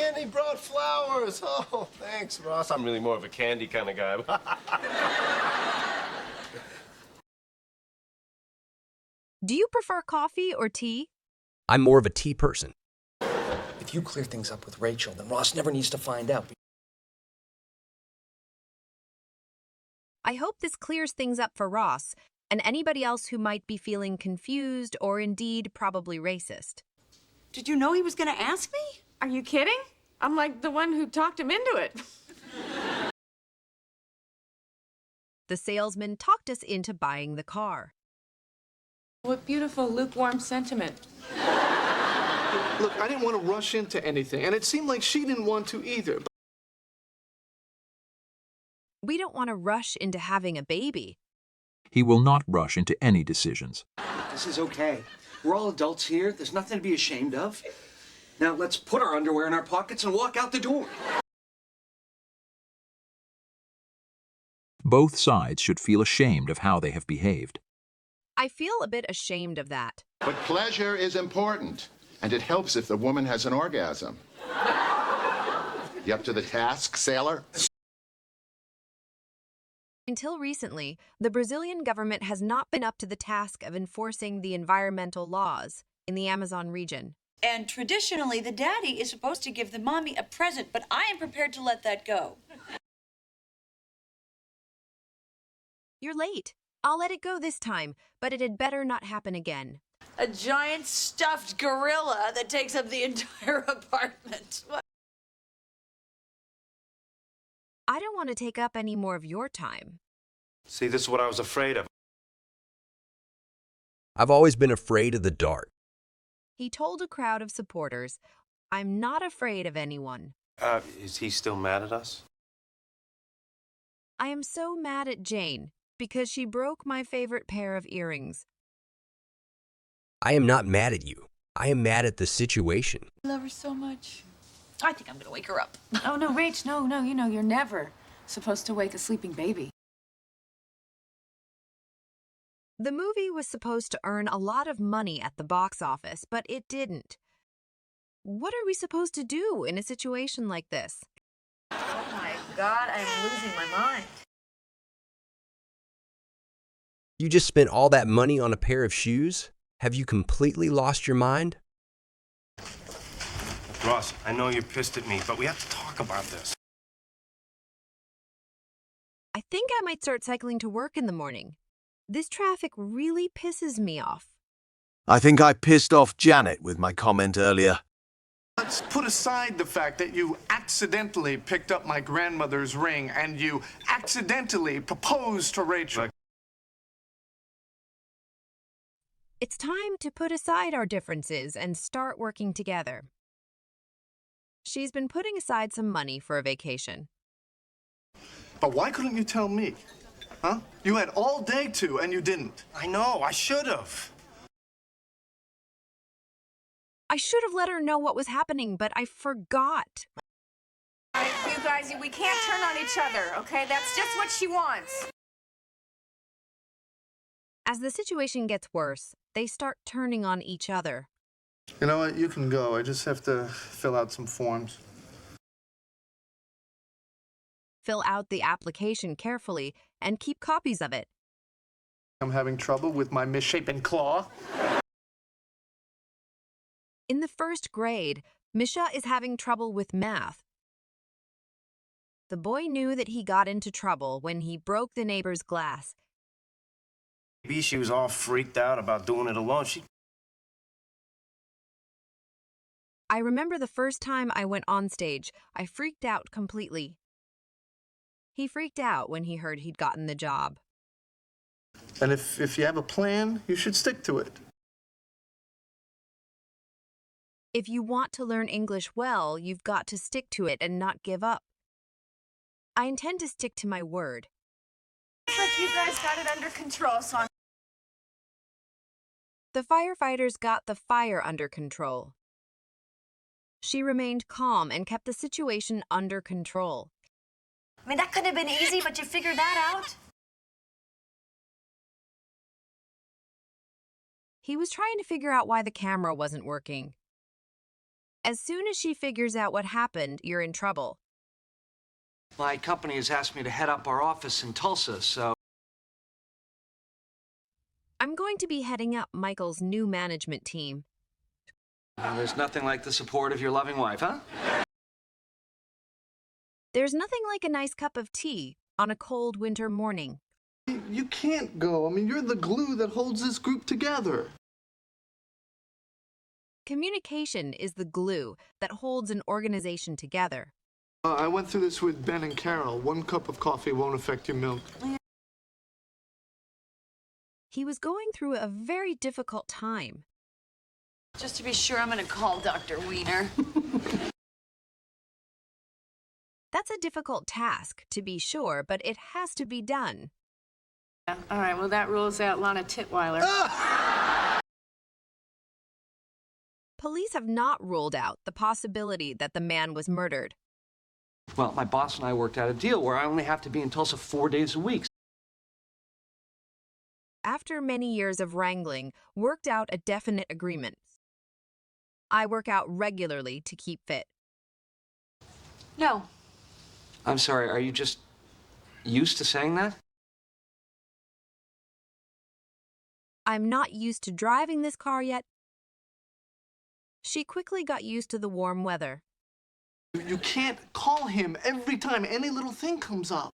Andy brought flowers. Oh, thanks, Ross. I'm really more of a candy kind of guy. Do you prefer coffee or tea? I'm more of a tea person. If you clear things up with Rachel, then Ross never needs to find out. I hope this clears things up for Ross and anybody else who might be feeling confused or indeed probably racist. Did you know he was going to ask me? Are you kidding? I'm like the one who talked him into it. The salesman talked us into buying the car. What beautiful, lukewarm sentiment. Look, I didn't want to rush into anything, and it seemed like she didn't want to either. We don't want to rush into having a baby. He will not rush into any decisions. This is okay. We're all adults here. There's nothing to be ashamed of. Now let's put our underwear in our pockets and walk out the door. Both sides should feel ashamed of how they have behaved. I feel a bit ashamed of that. But pleasure is important, and it helps if the woman has an orgasm. You up to the task, sailor? Until recently, the Brazilian government has not been up to the task of enforcing the environmental laws in the Amazon region. And traditionally, the daddy is supposed to give the mommy a present, but I am prepared to let that go. You're late. I'll let it go this time, but it had better not happen again. A giant stuffed gorilla that takes up the entire apartment. What? I don't want to take up any more of your time. See, this is what I was afraid of. I've always been afraid of the dark. He told a crowd of supporters, "I'm not afraid of anyone." Is he still mad at us? I am so mad at Jane because she broke my favorite pair of earrings. I am not mad at you. I am mad at the situation. I love her so much. I think I'm going to wake her up. Oh, no, Rach, no, you know, you're never supposed to wake a sleeping baby. The movie was supposed to earn a lot of money at the box office, but it didn't. What are we supposed to do in a situation like this? Oh my God, I'm losing my mind. You just spent all that money on a pair of shoes? Have you completely lost your mind? Ross, I know you're pissed at me, but we have to talk about this. I think I might start cycling to work in the morning. This traffic really pisses me off. I think I pissed off Janet with my comment earlier. Let's put aside the fact that you accidentally picked up my grandmother's ring and you accidentally proposed to Rachel. It's time to put aside our differences and start working together. She's been putting aside some money for a vacation. But why couldn't you tell me? Huh? You had all day to, and you didn't. I know, I should have. I should have let her know what was happening, but I forgot. You guys, we can't turn on each other, okay? That's just what she wants. As the situation gets worse, they start turning on each other. You know what? You can go. I just have to fill out some forms. Fill out the application carefully and keep copies of it. I'm having trouble with my misshapen claw. In the first grade, Misha is having trouble with math. The boy knew that he got into trouble when he broke the neighbor's glass. Maybe she was all freaked out about doing it alone. I remember the first time I went on stage, I freaked out completely. He freaked out when he heard he'd gotten the job. And if you have a plan, you should stick to it. If you want to learn English well, you've got to stick to it and not give up. I intend to stick to my word. Looks like you guys got it under control, so I'm... The firefighters got the fire under control. She remained calm and kept the situation under control. I mean, that could have been easy, but you figured that out? He was trying to figure out why the camera wasn't working. As soon as she figures out what happened, you're in trouble. My company has asked me to head up our office in Tulsa, so... I'm going to be heading up Michael's new management team. There's nothing like the support of your loving wife, huh? There's nothing like a nice cup of tea on a cold winter morning. You can't go. I mean, you're the glue that holds this group together. Communication is the glue that holds an organization together. I went through this with Ben and Carol. 1 cup of coffee won't affect your milk. He was going through a very difficult time. Just to be sure, I'm going to call Dr. Wiener. That's a difficult task, to be sure, but it has to be done. All right, well, that rules out Lana Titweiler. Police have not ruled out the possibility that the man was murdered. Well, my boss and I worked out a deal where I only have to be in Tulsa 4 days a week. After many years of wrangling, worked out a definite agreement. I work out regularly to keep fit. No. I'm sorry, are you just used to saying that? I'm not used to driving this car yet. She quickly got used to the warm weather. You can't call him every time any little thing comes up.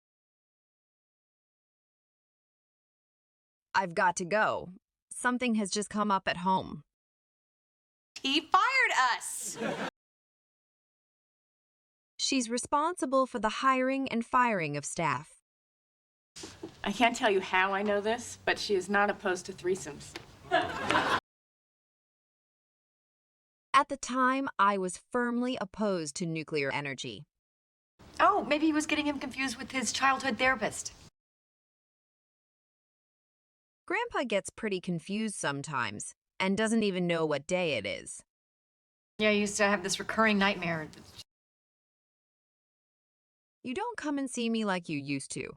I've got to go. Something has just come up at home. He fired us. She's responsible for the hiring and firing of staff. I can't tell you how I know this, but she is not opposed to threesomes. At the time, I was firmly opposed to nuclear energy. Oh, maybe he was getting him confused with his childhood therapist. Grandpa gets pretty confused sometimes and doesn't even know what day it is. Yeah, I used to have this recurring nightmare. You don't come and see me like you used to.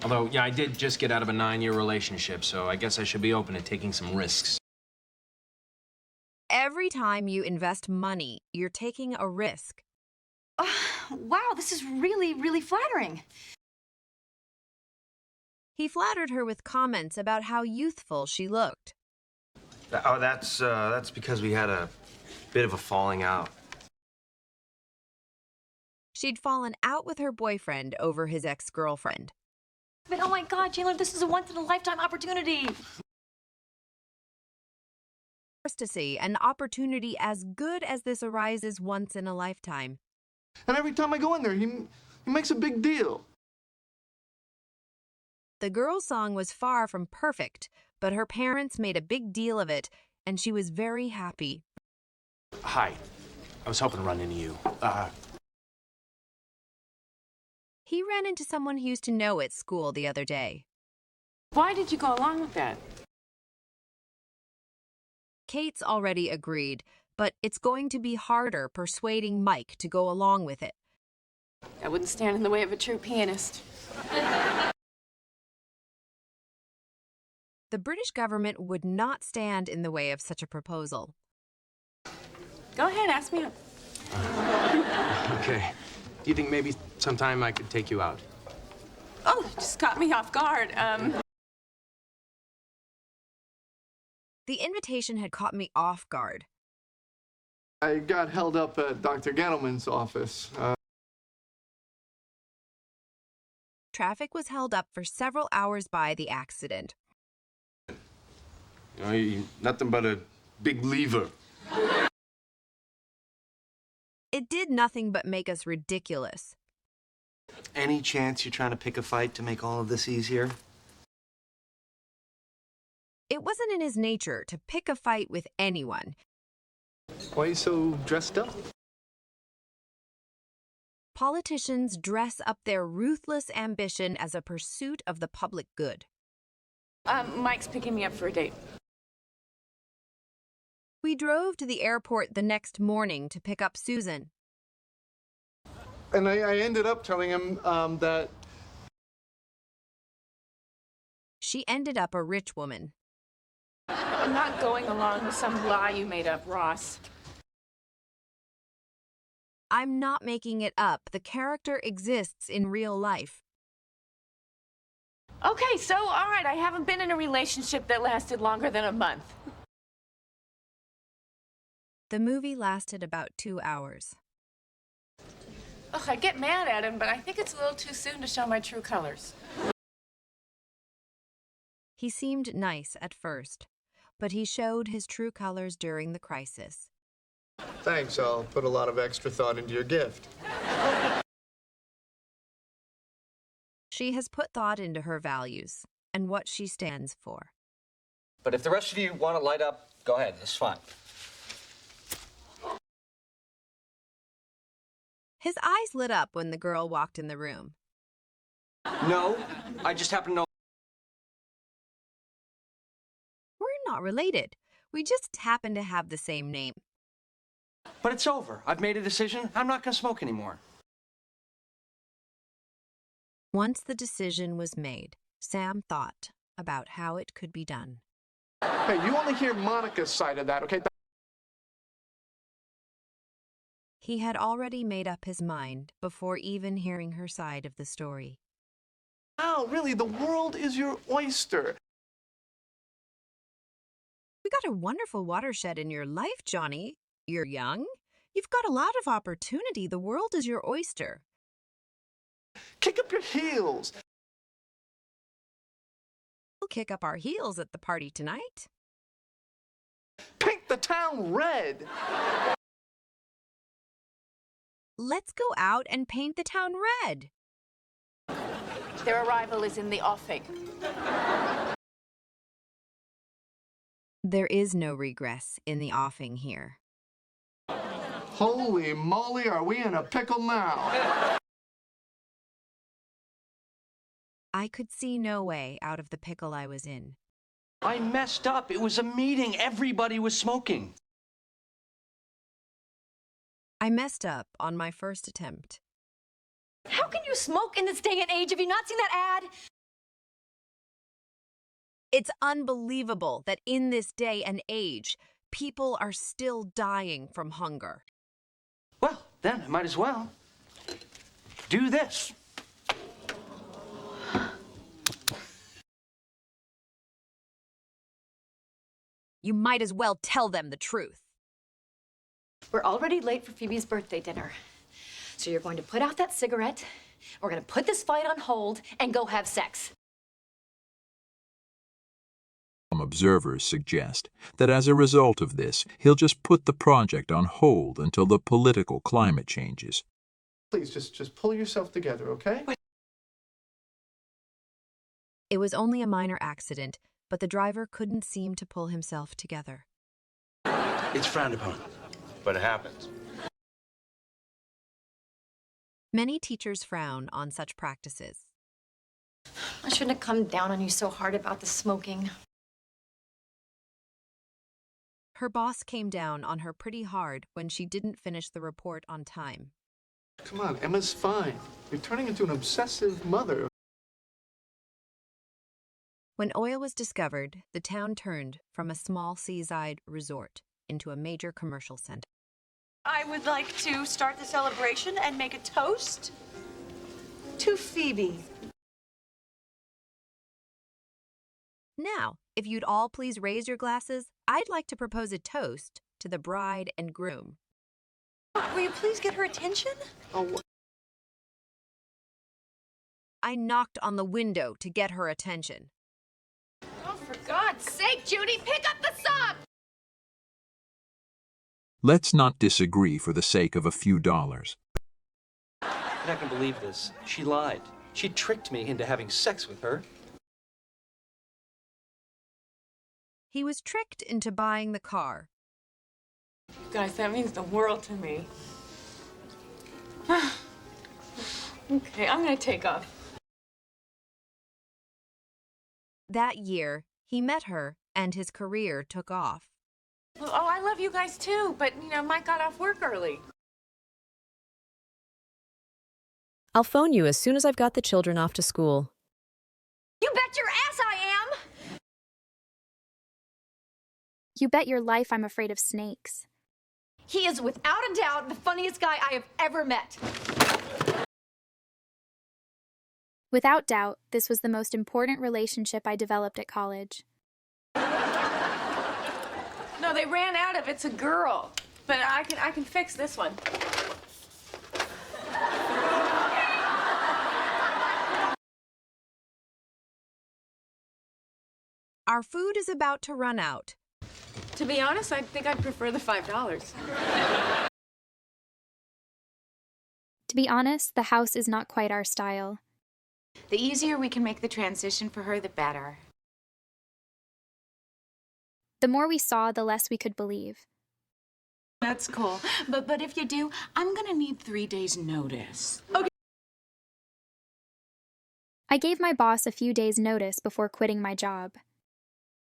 Although, yeah, I did just get out of a 9-year relationship, so I guess I should be open to taking some risks. Every time you invest money, you're taking a risk. Wow, this is really, really flattering. He flattered her with comments about how youthful she looked. Oh, that's because we had a bit of a falling out. She'd fallen out with her boyfriend over his ex-girlfriend. But oh my God, Chandler, this is a once-in-a-lifetime opportunity. To see an opportunity as good as this arises once in a lifetime. And every time I go in there, he makes a big deal. The girl's song was far from perfect, but her parents made a big deal of it, and she was very happy. Hi. I was hoping to run into you. He ran into someone he used to know at school the other day. Why did you go along with that? Kate's already agreed, but it's going to be harder persuading Mike to go along with it. I wouldn't stand in the way of a true pianist. The British government would not stand in the way of such a proposal. Go ahead, ask me up. Okay. Do you think maybe sometime I could take you out? Oh, you just caught me off guard. The invitation had caught me off guard. I got held up at Dr. Gettleman's office. Traffic was held up for several hours by the accident. You know, you're nothing but a big lever. It did nothing but make us ridiculous. Any chance you're trying to pick a fight to make all of this easier? It wasn't in his nature to pick a fight with anyone. Why are you so dressed up? Politicians dress up their ruthless ambition as a pursuit of the public good. Mike's picking me up for a date. We drove to the airport the next morning to pick up Susan. And I ended up telling him that... She ended up a rich woman. I'm not going along with some lie you made up, Ross. I'm not making it up. The character exists in real life. Okay, so, all right, I haven't been in a relationship that lasted longer than a month. The movie lasted about 2 hours. Ugh, I get mad at him, but I think it's a little too soon to show my true colors. He seemed nice at first, but he showed his true colors during the crisis. Thanks, I'll put a lot of extra thought into your gift. She has put thought into her values and what she stands for. But if the rest of you want to light up, go ahead. It's fine. His eyes lit up when the girl walked in the room. No, I just happen to know. We're not related. We just happen to have the same name. But it's over. I've made a decision. I'm not going to smoke anymore. Once the decision was made, Sam thought about how it could be done. Hey, you only hear Monica's side of that, okay? He had already made up his mind before even hearing her side of the story. Al, really, the world is your oyster. We got a wonderful watershed in your life, Johnny. You're young. You've got a lot of opportunity. The world is your oyster. Kick up your heels. We'll kick up our heels at the party tonight. Paint the town red. Let's go out and paint the town red. Their arrival is in the offing. There is no regress in the offing here. Holy moly, are we in a pickle now? I could see no way out of the pickle I was in. I messed up. It was a meeting. Everybody was smoking. I messed up on my first attempt. How can you smoke in this day and age? Have you not seen that ad? It's unbelievable that in this day and age, people are still dying from hunger. Well, then I might as well do this. You might as well tell them the truth. We're already late for Phoebe's birthday dinner. So you're going to put out that cigarette, we're going to put this fight on hold, and go have sex. Some observers suggest that as a result of this, he'll just put the project on hold until the political climate changes. Please, just pull yourself together, okay? It was only a minor accident, but the driver couldn't seem to pull himself together. It's frowned upon. But it happens. Many teachers frown on such practices. I shouldn't have come down on you so hard about the smoking. Her boss came down on her pretty hard when she didn't finish the report on time. Come on, Emma's fine. You're turning into an obsessive mother. When oil was discovered, the town turned from a small seaside resort into a major commercial center. I would like to start the celebration and make a toast to Phoebe. Now, if you'd all please raise your glasses, I'd like to propose a toast to the bride and groom. Will you please get her attention? Oh, I knocked on the window to get her attention. Oh, for God's sake, Judy, pick up the sock! Let's not disagree for the sake of a few dollars. I'm not going to believe this. She lied. She tricked me into having sex with her. He was tricked into buying the car. You guys, that means the world to me. Okay, I'm gonna take off. That year, he met her and his career took off. Well, oh, I love you guys too, but, Mike got off work early. I'll phone you as soon as I've got the children off to school. You bet your ass I am! You bet your life I'm afraid of snakes. He is without a doubt the funniest guy I have ever met. Without doubt, this was the most important relationship I developed at college. No, they ran out of It's a Girl. But I can fix this one. Our food is about to run out. To be honest, I think I'd prefer the $5. To be honest, the house is not quite our style. The easier we can make the transition for her, the better. The more we saw, the less we could believe. That's cool. But if you do, I'm gonna need 3 days' notice. Okay. I gave my boss a few days' notice before quitting my job.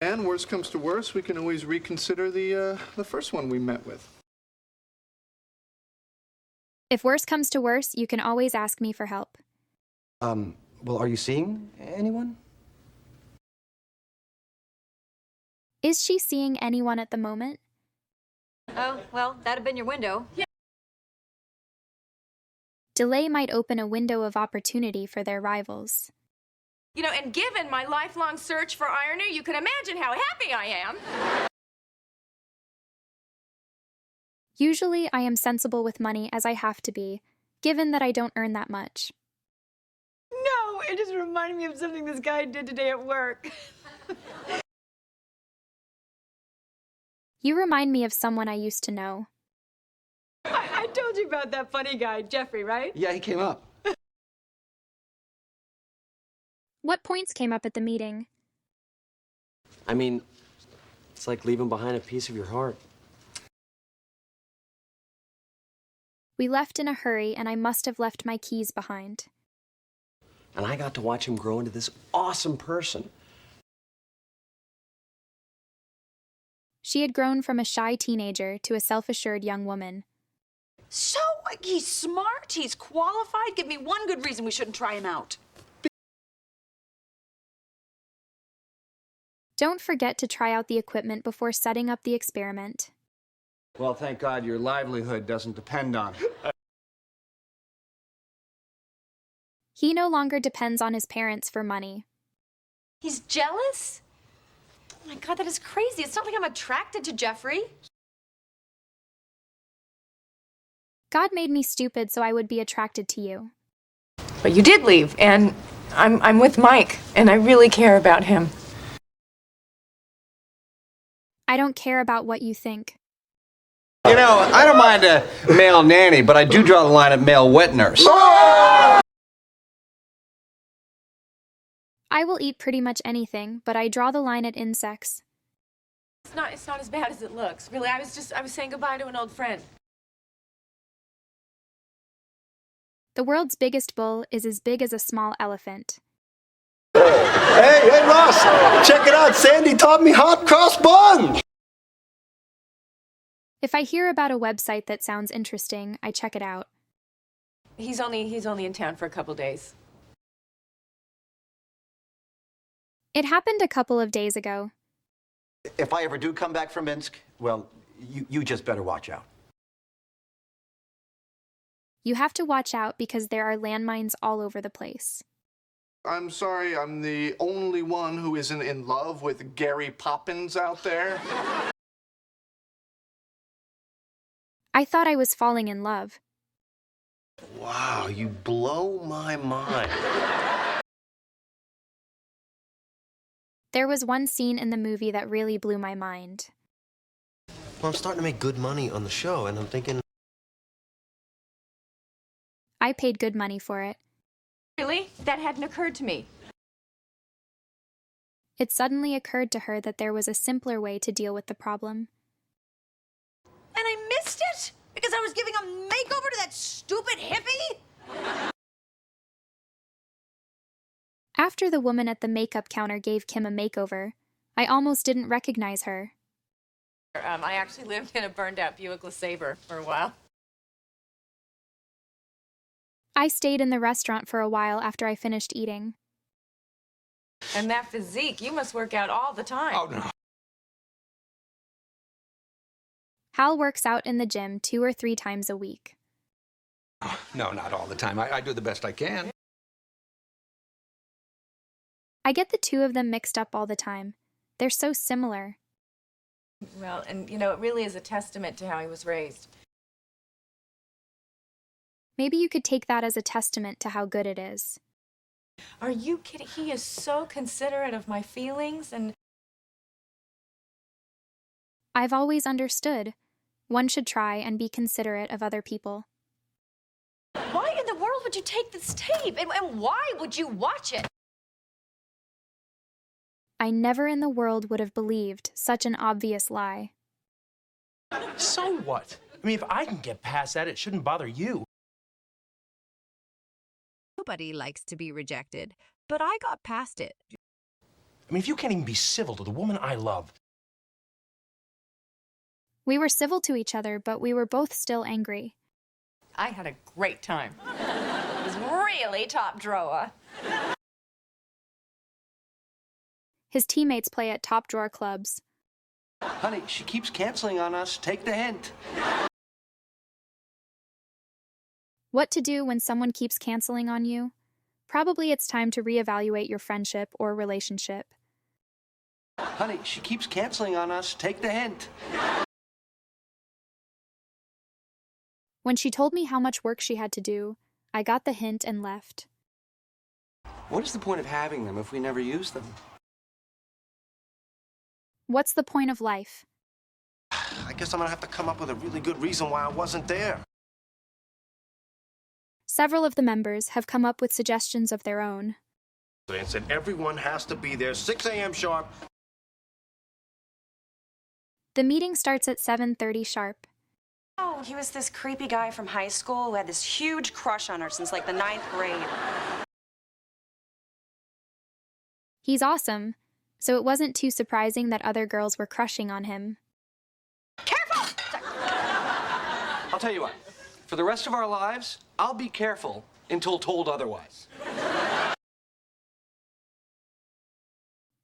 And worst comes to worst, we can always reconsider the first one we met with. If worse comes to worse, you can always ask me for help. Well, are you seeing anyone? Is she seeing anyone at the moment? Oh, well, that'd have been your window. Yeah. Delay might open a window of opportunity for their rivals. You know, and given my lifelong search for irony, you can imagine how happy I am. Usually, I am sensible with money as I have to be, given that I don't earn that much. No, it just reminded me of something this guy did today at work. You remind me of someone I used to know. I told you about that funny guy, Jeffrey, right? Yeah, he came up. What points came up at the meeting? I mean, it's like leaving behind a piece of your heart. We left in a hurry, and I must have left my keys behind. And I got to watch him grow into this awesome person. She had grown from a shy teenager to a self-assured young woman. So, he's smart, he's qualified. Give me one good reason we shouldn't try him out. Don't forget to try out the equipment before setting up the experiment. Well, thank God your livelihood doesn't depend on it. He no longer depends on his parents for money. He's jealous? Oh my God, that is crazy. It's not like I'm attracted to Jeffrey. God made me stupid so I would be attracted to you. But you did leave, and I'm with Mike, and I really care about him. I don't care about what you think. You know, I don't mind a male nanny, but I do draw the line at male wet nurse. I will eat pretty much anything, but I draw the line at insects. It's not as bad as it looks. Really, I was saying goodbye to an old friend. The world's biggest bull is as big as a small elephant. Hey, Ross, check it out. Sandy taught me hot cross buns. If I hear about a website that sounds interesting, I check it out. He's only in town for a couple days. It happened a couple of days ago. If I ever do come back from Minsk, well, you just better watch out. You have to watch out because there are landmines all over the place. I'm sorry, I'm the only one who isn't in love with Gary Poppins out there. I thought I was falling in love. Wow, you blow my mind. There was one scene in the movie that really blew my mind. Well, I'm starting to make good money on the show, and I'm thinking... I paid good money for it. Really? That hadn't occurred to me. It suddenly occurred to her that there was a simpler way to deal with the problem. And I missed it because I was giving a makeover to that stupid hippie? After the woman at the makeup counter gave Kim a makeover, I almost didn't recognize her. I actually lived in a burned-out Buick LeSabre for a while. I stayed in the restaurant for a while after I finished eating. And that physique, you must work out all the time. Oh, no. Hal works out in the gym 2 or 3 times a week. No, not all the time. I do the best I can. I get the two of them mixed up all the time. They're so similar. Well, and it really is a testament to how he was raised. Maybe you could take that as a testament to how good it is. Are you kidding? He is so considerate of my feelings and... I've always understood. One should try and be considerate of other people. Why in the world would you take this tape? And why would you watch it? I never in the world would have believed such an obvious lie. So what? I mean, if I can get past that, it shouldn't bother you. Nobody likes to be rejected, but I got past it. I mean, if you can't even be civil to the woman I love. We were civil to each other, but we were both still angry. I had a great time. It was really top drawer. His teammates play at top drawer clubs. Honey, she keeps canceling on us. Take the hint. What to do when someone keeps canceling on you? Probably it's time to reevaluate your friendship or relationship. Honey, she keeps canceling on us. Take the hint. When she told me how much work she had to do, I got the hint and left. What is the point of having them if we never use them? What's the point of life? I guess I'm gonna have to come up with a really good reason why I wasn't there. Several of the members have come up with suggestions of their own. And said everyone has to be there 6 a.m. sharp. The meeting starts at 7:30 sharp. Oh, he was this creepy guy from high school who had this huge crush on her since like the 9th grade. He's awesome, so it wasn't too surprising that other girls were crushing on him. Careful! I'll tell you what. For the rest of our lives, I'll be careful until told otherwise.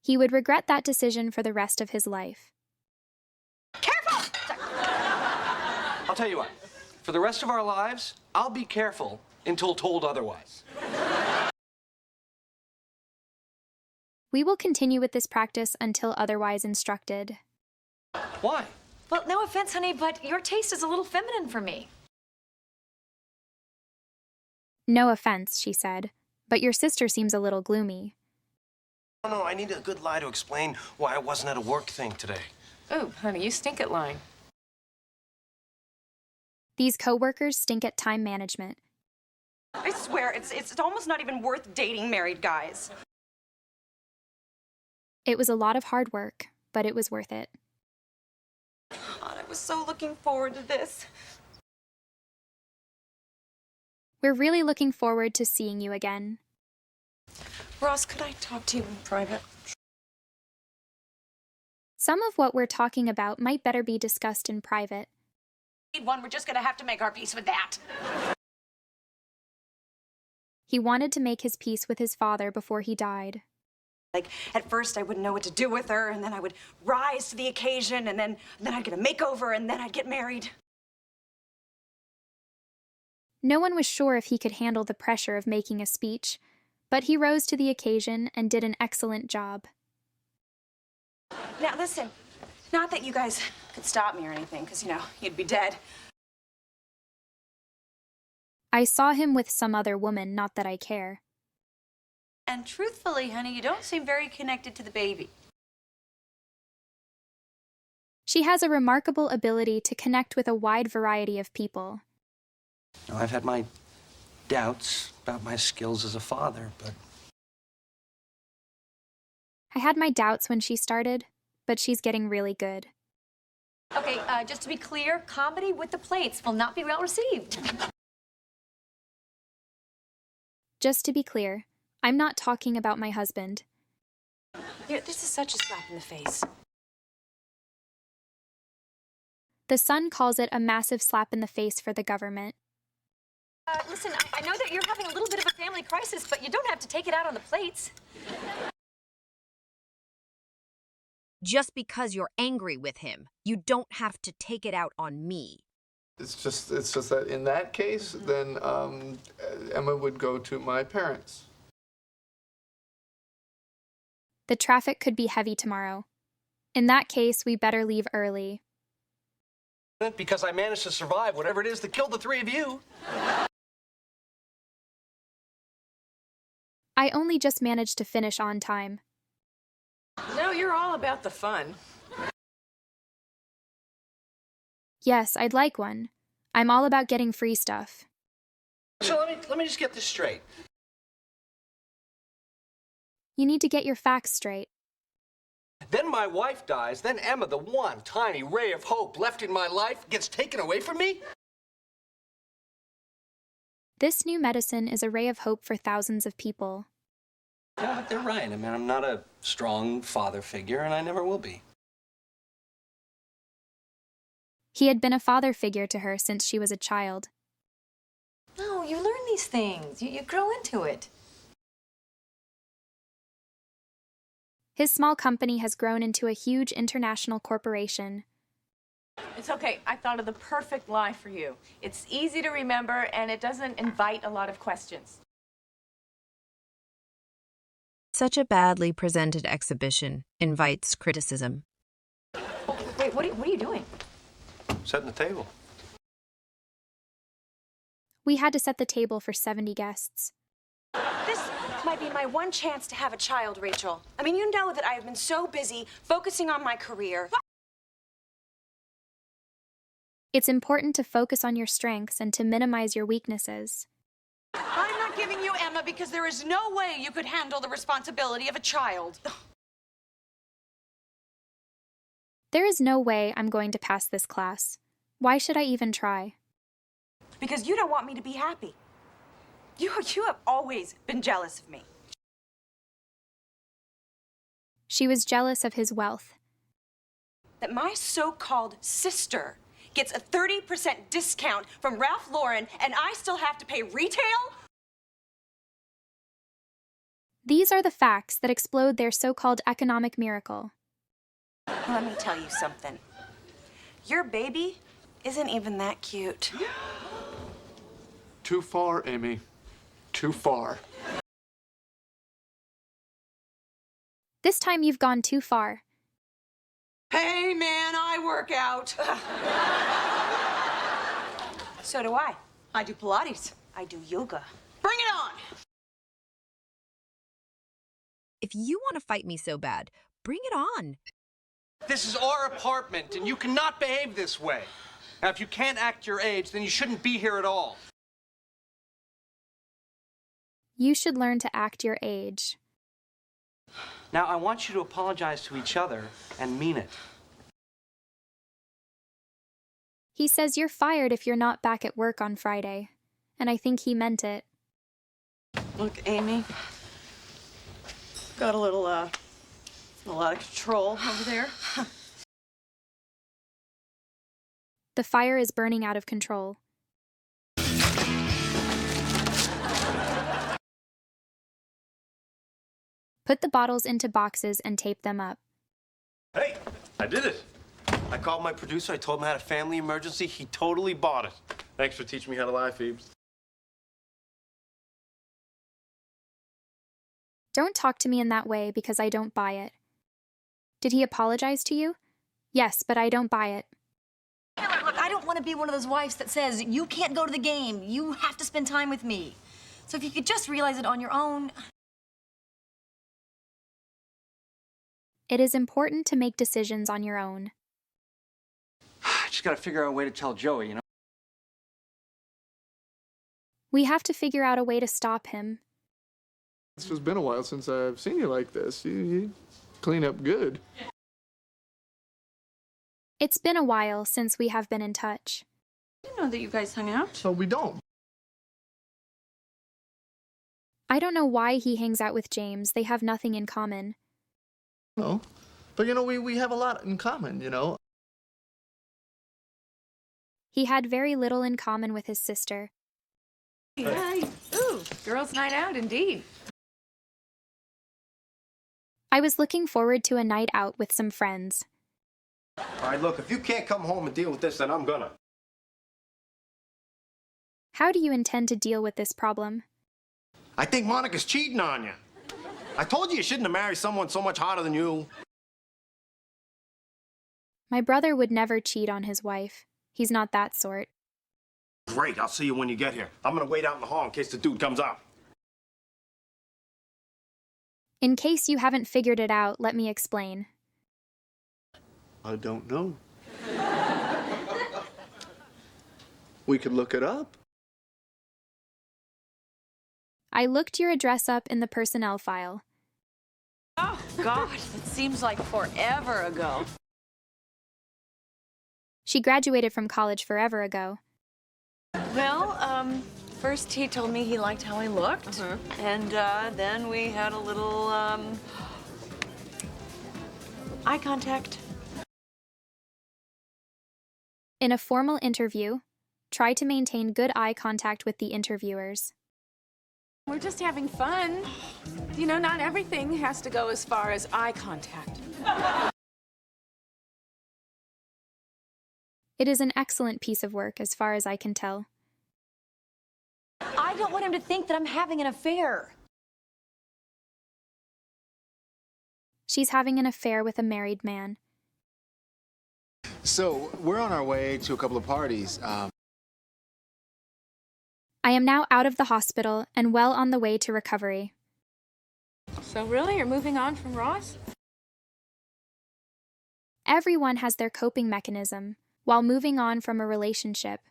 He would regret that decision for the rest of his life. Careful! I'll tell you what. For the rest of our lives, I'll be careful until told otherwise. We will continue with this practice until otherwise instructed. Why? Well, no offense, honey, but your taste is a little feminine for me. No offense, she said, but your sister seems a little gloomy. No, I need a good lie to explain why I wasn't at a work thing today. Oh, honey, you stink at lying. These coworkers stink at time management. I swear, it's almost not even worth dating married guys. It was a lot of hard work, but it was worth it. God, I was so looking forward to this. We're really looking forward to seeing you again. Ross, could I talk to you in private? Some of what we're talking about might better be discussed in private. One, we're just gonna have to make our peace with that. He wanted to make his peace with his father before he died. Like, at first I wouldn't know what to do with her, and then I would rise to the occasion, and then I'd get a makeover, and then I'd get married. No one was sure if he could handle the pressure of making a speech, but he rose to the occasion and did an excellent job. Now, listen, not that you guys could stop me or anything, because, you'd be dead. I saw him with some other woman, not that I care. And truthfully, honey, you don't seem very connected to the baby. She has a remarkable ability to connect with a wide variety of people. Now, I've had my doubts about my skills as a father, but... I had my doubts when she started, but she's getting really good. Okay, just to be clear, comedy with the plates will not be well received. Just to be clear, I'm not talking about my husband. This is such a slap in the face. The Sun calls it a massive slap in the face for the government. Listen, I know that you're having a little bit of a family crisis, but you don't have to take it out on the plates. just because you're angry with him. You don't have to take it out on me. It's just that in that case, then Emma would go to my parents. The traffic could be heavy tomorrow. In that case, we better leave early. Because I managed to survive whatever it is that killed the three of you. I only just managed to finish on time. No, you're all about the fun. Yes, I'd like one. I'm all about getting free stuff. So let me just get this straight. You need to get your facts straight. Then my wife dies, then Emma, the one tiny ray of hope left in my life, gets taken away from me? This new medicine is a ray of hope for thousands of people. Yeah, but they're right. I mean, I'm not a strong father figure, and I never will be. He had been a father figure to her since she was a child. No, you learn these things. You grow into it. His small company has grown into a huge international corporation. It's okay. I thought of the perfect lie for you. It's easy to remember, and it doesn't invite a lot of questions. Such a badly presented exhibition invites criticism. Wait, what are you doing? Setting the table. We had to set the table for 70 guests. This might be my one chance to have a child, Rachel. I mean, you know that I have been so busy focusing on my career. It's important to focus on your strengths and to minimize your weaknesses. I'm not giving you Emma because there is no way you could handle the responsibility of a child. There is no way I'm going to pass this class. Why should I even try? Because you don't want me to be happy. You have always been jealous of me. She was jealous of his wealth. That my so-called sister gets a 30% discount from Ralph Lauren and I still have to pay retail? These are the facts that explode their so-called economic miracle. Let me tell you something. Your baby isn't even that cute. Too far, Amy. Too far. This time you've gone too far. Hey, man, I work out. So do I. I do Pilates. I do yoga. Bring it on. If you want to fight me so bad, bring it on. This is our apartment, and you cannot behave this way. Now, if you can't act your age, then you shouldn't be here at all. You should learn to act your age. Now, I want you to apologize to each other and mean it. He says you're fired if you're not back at work on Friday, and I think he meant it. Look, Amy, got a little, a lot of control over there. The fire is burning out of control. Put the bottles into boxes and tape them up. Hey, I did it. I called my producer. I told him I had a family emergency. He totally bought it. Thanks for teaching me how to lie, Phoebes. Don't talk to me in that way because I don't buy it. Did he apologize to you? Yes, but I don't buy it. Look, I don't want to be one of those wives that says, you can't go to the game. You have to spend time with me. So if you could just realize it on your own. It is important to make decisions on your own. I just gotta figure out a way to tell Joey, you know? We have to figure out a way to stop him. It's just been a while since I've seen you like this. You clean up good. It's been a while since we have been in touch. I didn't know that you guys hung out. So we don't. I don't know why he hangs out with James. They have nothing in common. No. But, you know, we have a lot in common, you know? He had very little in common with his sister. Hi. Ooh, girls' night out, indeed. I was looking forward to a night out with some friends. All right, look, if you can't come home and deal with this, then I'm gonna. How do you intend to deal with this problem? I think Monica's cheating on you. I told you shouldn't have married someone so much hotter than you. My brother would never cheat on his wife. He's not that sort. Great, I'll see you when you get here. I'm gonna wait out in the hall in case the dude comes out. In case you haven't figured it out, let me explain. I don't know. We could look it up. I looked your address up in the personnel file. Oh, gosh, it seems like forever ago. She graduated from college forever ago. Well, first he told me he liked how I looked, and then we had a little, eye contact. In a formal interview, try to maintain good eye contact with the interviewers. We're just having fun. You know, not everything has to go as far as eye contact. It is an excellent piece of work as far as I can tell. I don't want him to think that I'm having an affair. She's having an affair with a married man. So, we're on our way to a couple of parties. I am now out of the hospital and well on the way to recovery. So really, you're moving on from Ross? Everyone has their coping mechanism while moving on from a relationship.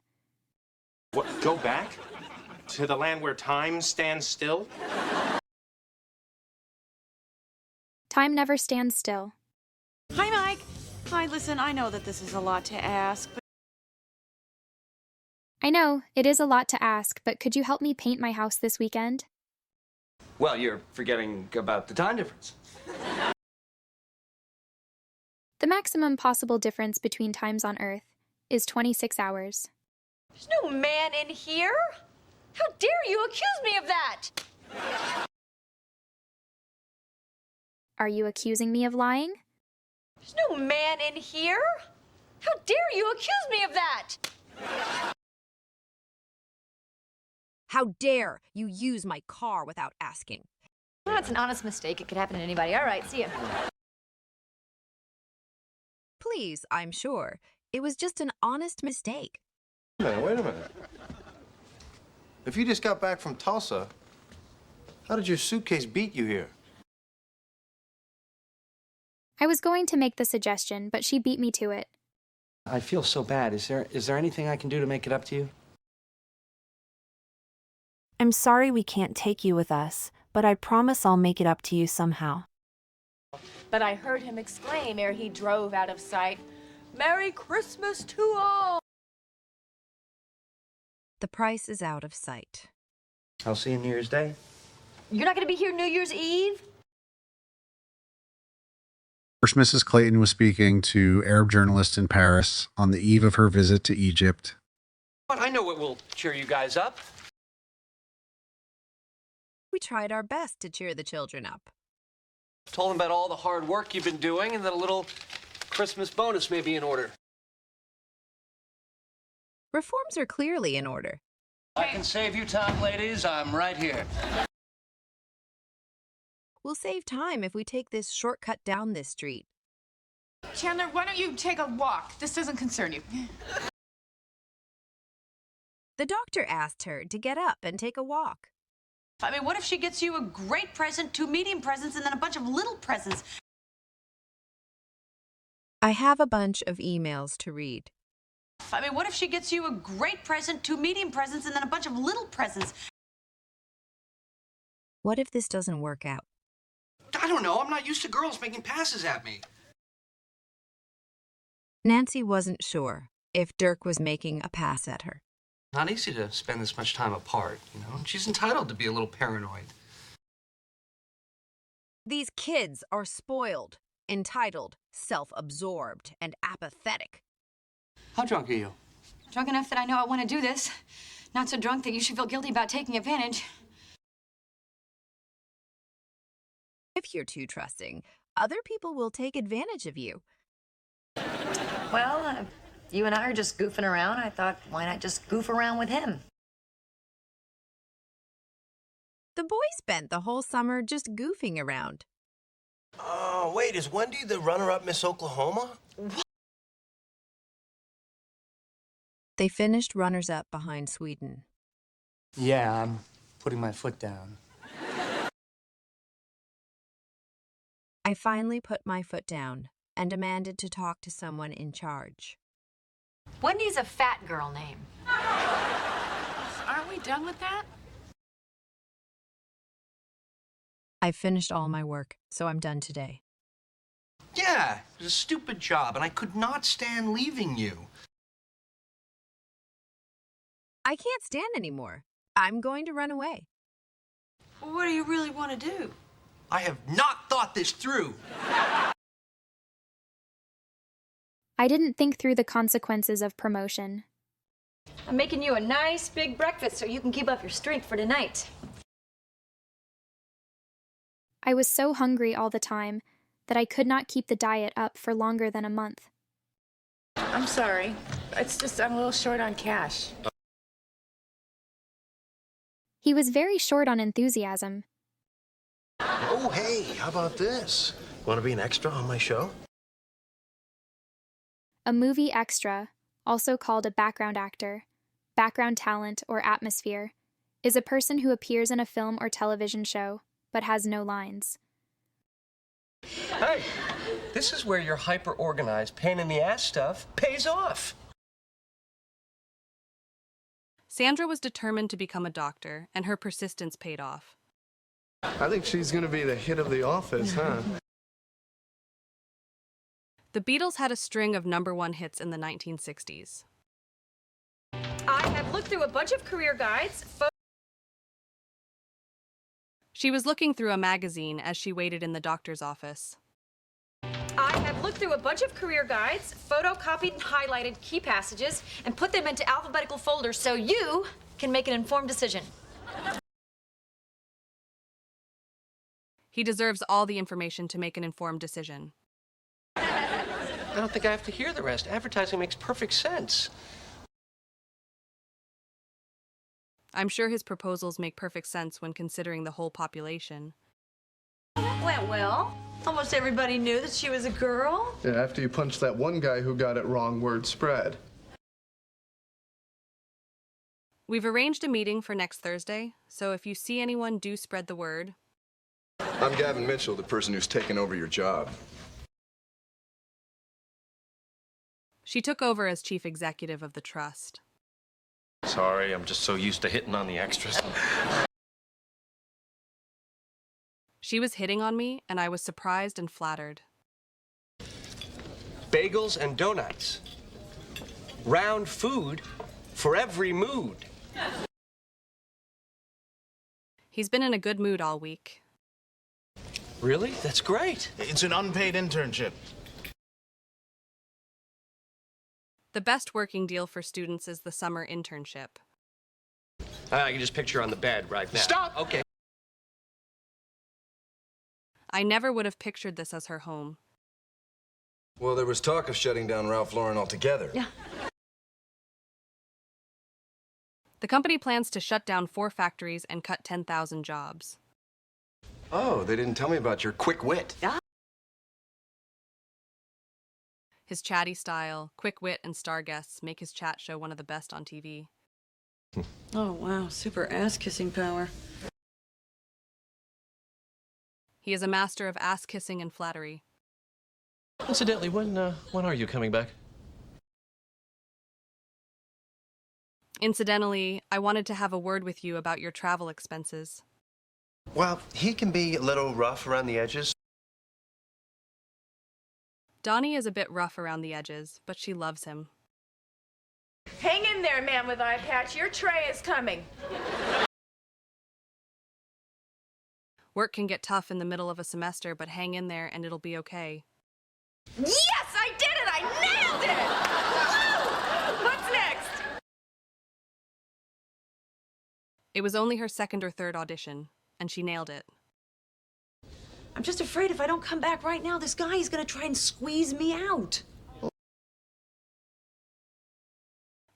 What, go back? To the land where time stands still? Time never stands still. Hi, Mike. Hi, listen, I know that this is a lot to ask, but I know, it is a lot to ask, but could you help me paint my house this weekend? Well, you're forgetting about the time difference. The maximum possible difference between times on Earth is 26 hours. There's no man in here. How dare you accuse me of that? Are you accusing me of lying? There's no man in here. How dare you accuse me of that? How dare you use my car without asking? Well, it's an honest mistake. It could happen to anybody. All right, see ya. Please, I'm sure. It was just an honest mistake. Wait a minute. If you just got back from Tulsa, how did your suitcase beat you here? I was going to make the suggestion, but she beat me to it. I feel so bad. Is there anything I can do to make it up to you? I'm sorry we can't take you with us, but I promise I'll make it up to you somehow. But I heard him exclaim ere he drove out of sight, "Merry Christmas to all!" The price is out of sight. I'll see you New Year's Day. You're not going to be here New Year's Eve? First, Mrs. Clayton was speaking to Arab journalists in Paris on the eve of her visit to Egypt. But I know it will cheer you guys up. We tried our best to cheer the children up. Told them about all the hard work you've been doing and that a little Christmas bonus may be in order. Reforms are clearly in order. I can save you time, ladies. I'm right here. We'll save time if we take this shortcut down this street. Chandler, why don't you take a walk? This doesn't concern you. The doctor asked her to get up and take a walk. I mean, what if she gets you a great present, 2 medium presents, and then a bunch of little presents? I have a bunch of emails to read. I mean, what if she gets you a great present, 2 medium presents, and then a bunch of little presents? What if this doesn't work out? I don't know. I'm not used to girls making passes at me. Nancy wasn't sure if Dirk was making a pass at her. Not easy to spend this much time apart, you know? She's entitled to be a little paranoid. These kids are spoiled, entitled, self-absorbed, and apathetic. How drunk are you? Drunk enough that I know I want to do this. Not so drunk that you should feel guilty about taking advantage. If you're too trusting, other people will take advantage of you. Well, you and I are just goofing around. I thought, why not just goof around with him? The boy spent the whole summer just goofing around. Oh, wait, is Wendy the runner-up Miss Oklahoma? They finished runners-up behind Sweden. Yeah, I'm putting my foot down. I finally put my foot down and demanded to talk to someone in charge. Wendy's a fat girl name. Aren't we done with that? I've finished all my work, so I'm done today. Yeah, it was a stupid job, and I could not stand leaving you. I can't stand anymore. I'm going to run away. Well, what do you really want to do? I have not thought this through. I didn't think through the consequences of promotion. I'm making you a nice big breakfast so you can keep up your strength for tonight. I was so hungry all the time that I could not keep the diet up for longer than a month. I'm sorry. It's just I'm a little short on cash. He was very short on enthusiasm. Oh, hey, how about this? Want to be an extra on my show? A movie extra, also called a background actor, background talent, or atmosphere, is a person who appears in a film or television show but has no lines. Hey, this is where your hyper-organized, pain-in-the-ass stuff pays off. Sandra was determined to become a doctor, and her persistence paid off. I think she's going to be the hit of the office, huh? The Beatles had a string of #1 hits in the 1960s. I have looked through a bunch of career guides. She was looking through a magazine as she waited in the doctor's office. I have looked through a bunch of career guides, photocopied and highlighted key passages, and put them into alphabetical folders so you can make an informed decision. He deserves all the information to make an informed decision. I don't think I have to hear the rest. Advertising makes perfect sense. I'm sure his proposals make perfect sense when considering the whole population. Went well. Almost everybody knew that she was a girl. Yeah, after you punched that one guy who got it wrong, word spread. We've arranged a meeting for next Thursday, so if you see anyone, do spread the word. I'm Gavin Mitchell, the person who's taken over your job. She took over as chief executive of the trust. Sorry, I'm just so used to hitting on the extras. She was hitting on me, and I was surprised and flattered. Bagels and donuts. Round food for every mood. He's been in a good mood all week. Really? That's great. It's an unpaid internship. The best working deal for students is the summer internship. I can just picture her on the bed right now. Stop! Okay. I never would have pictured this as her home. Well, there was talk of shutting down Ralph Lauren altogether. Yeah. The company plans to shut down 4 factories and cut 10,000 jobs. Oh, they didn't tell me about your quick wit. Yeah. His chatty style, quick wit, and star guests make his chat show one of the best on TV. Oh, wow. Super ass-kissing power. He is a master of ass-kissing and flattery. Incidentally, when are you coming back? Incidentally, I wanted to have a word with you about your travel expenses. Well, he can be a little rough around the edges. Donnie is a bit rough around the edges, but she loves him. Hang in there, man with eye patch. Your tray is coming. Work can get tough in the middle of a semester, but hang in there and it'll be okay. Yes, I did it! I nailed it! Woo! What's next? It was only her second or third audition, and she nailed it. I'm just afraid if I don't come back right now, this guy is gonna try and squeeze me out.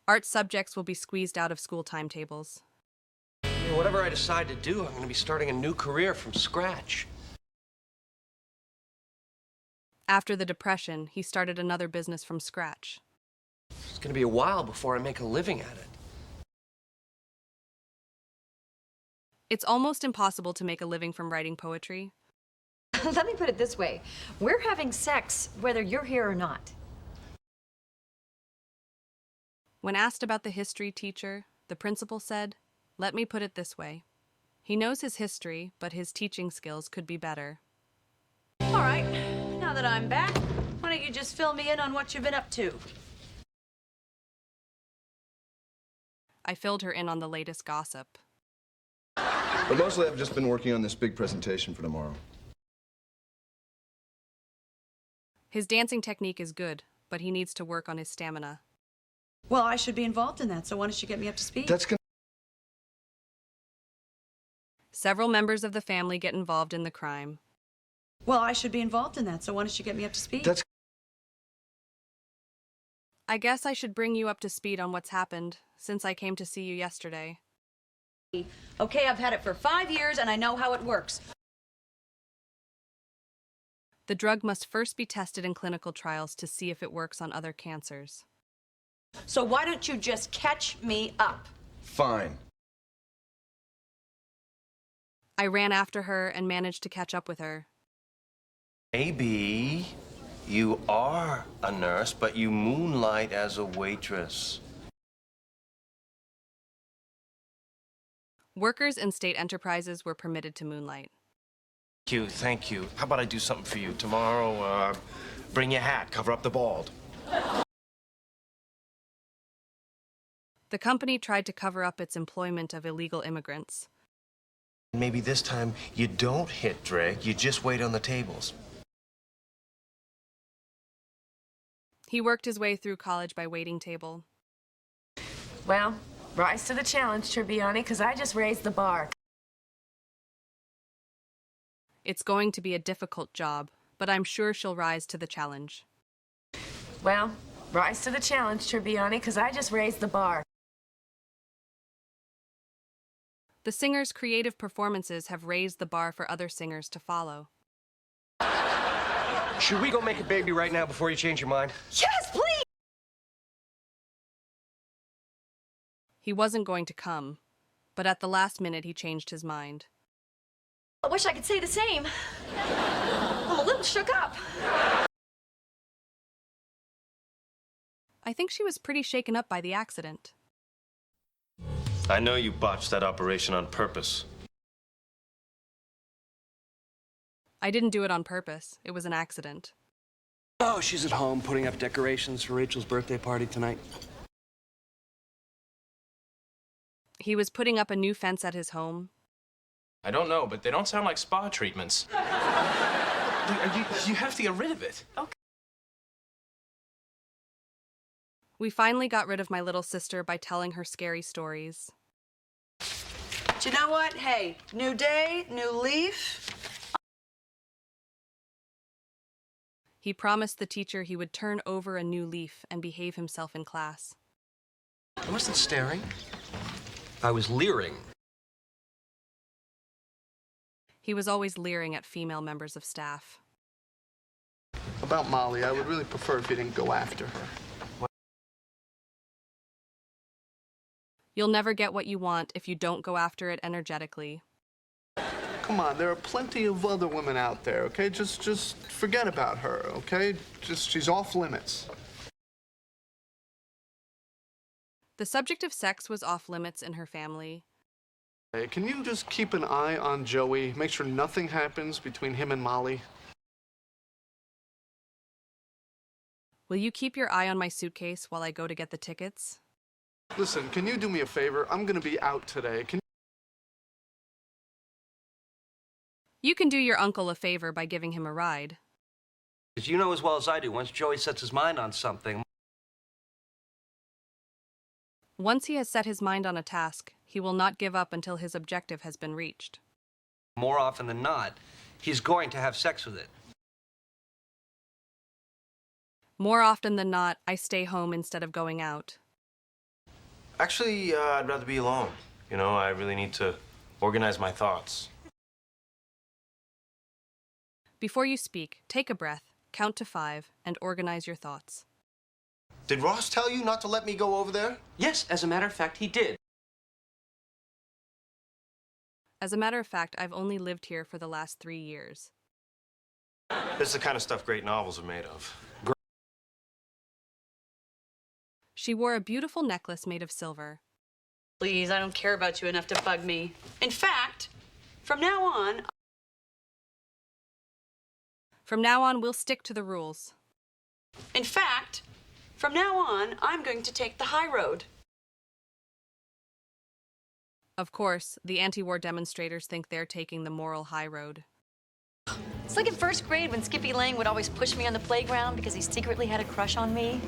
Art subjects will be squeezed out of school timetables. Whatever I decide to do, I'm going to be starting a new career from scratch. After the Depression, he started another business from scratch. It's going to be a while before I make a living at it. It's almost impossible to make a living from writing poetry. Let me put it this way. We're having sex whether you're here or not. When asked about the history teacher, the principal said, "Let me put it this way. He knows his history, but his teaching skills could be better." All right, now that I'm back, why don't you just fill me in on what you've been up to? I filled her in on the latest gossip. But mostly I've just been working on this big presentation for tomorrow. His dancing technique is good, but he needs to work on his stamina. Well, I should be involved in that, so why don't you get me up to speed? Several members of the family get involved in the crime. Well, I should be involved in that, so why don't you get me up to speed? I guess I should bring you up to speed on what's happened since I came to see you yesterday. Okay, I've had it for 5 years and I know how it works. The drug must first be tested in clinical trials to see if it works on other cancers. So why don't you just catch me up? Fine. I ran after her and managed to catch up with her. Maybe you are a nurse, but you moonlight as a waitress. Workers in state enterprises were permitted to moonlight. Thank you. How about I do something for you? Tomorrow, bring your hat, cover up the bald. The company tried to cover up its employment of illegal immigrants. Maybe this time you don't hit Drake, you just wait on the tables. He worked his way through college by waiting table. Well, rise to the challenge, Tribbiani, because I just raised the bar. It's going to be a difficult job, but I'm sure she'll rise to the challenge. Well, rise to the challenge, Tribbiani, because I just raised the bar. The singer's creative performances have raised the bar for other singers to follow. Should we go make a baby right now before you change your mind? Yes, please! He wasn't going to come, but at the last minute he changed his mind. I wish I could say the same. I'm a little shook up. I think she was pretty shaken up by the accident. I know you botched that operation on purpose. I didn't do it on purpose. It was an accident. Oh, she's at home putting up decorations for Rachel's birthday party tonight. He was putting up a new fence at his home. I don't know, but they don't sound like spa treatments. You have to get rid of it. Okay. We finally got rid of my little sister by telling her scary stories. But you know what? Hey, new day, new leaf. He promised the teacher he would turn over a new leaf and behave himself in class. I wasn't staring. I was leering. He was always leering at female members of staff. About Molly, I would really prefer if you didn't go after her. You'll never get what you want if you don't go after it energetically. Come on, there are plenty of other women out there, okay? Just forget about her, okay? She's off limits. The subject of sex was off limits in her family. Hey, can you just keep an eye on Joey? Make sure nothing happens between him and Molly? Will you keep your eye on my suitcase while I go to get the tickets? Listen, can you do me a favor? I'm gonna be out today. You can do your uncle a favor by giving him a ride. As you know as well as I do, once Joey sets his mind on something... Once he has set his mind on a task, he will not give up until his objective has been reached. More often than not, he's going to have sex with it. More often than not, I stay home instead of going out. Actually, I'd rather be alone. You know, I really need to organize my thoughts. Before you speak, take a breath, count to 5, and organize your thoughts. Did Ross tell you not to let me go over there? Yes, as a matter of fact, he did. As a matter of fact, I've only lived here for the last 3 years. This is the kind of stuff great novels are made of. She wore a beautiful necklace made of silver. Please, I don't care about you enough to bug me. In fact, from now on, we'll stick to the rules. I'm going to take the high road. Of course, the anti-war demonstrators think they're taking the moral high road. It's like in first grade when Skippy Lang would always push me on the playground because he secretly had a crush on me.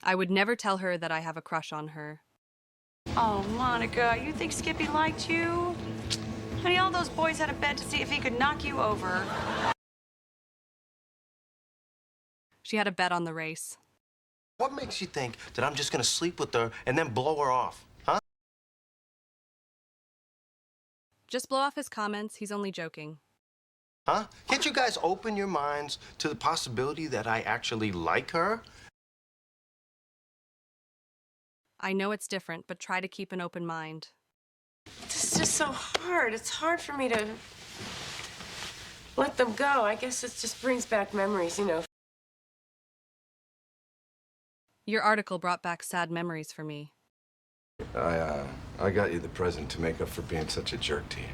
I would never tell her that I have a crush on her. Oh, Monica, you think Skippy liked you? Honey, all those boys had a bet to see if he could knock you over. She had a bet on the race. What makes you think that I'm just gonna sleep with her and then blow her off, huh? Just blow off his comments, he's only joking. Huh? Can't you guys open your minds to the possibility that I actually like her? I know it's different, but try to keep an open mind. This is just so hard. It's hard for me to let them go. I guess it just brings back memories, you know. Your article brought back sad memories for me. I got you the present to make up for being such a jerk to you.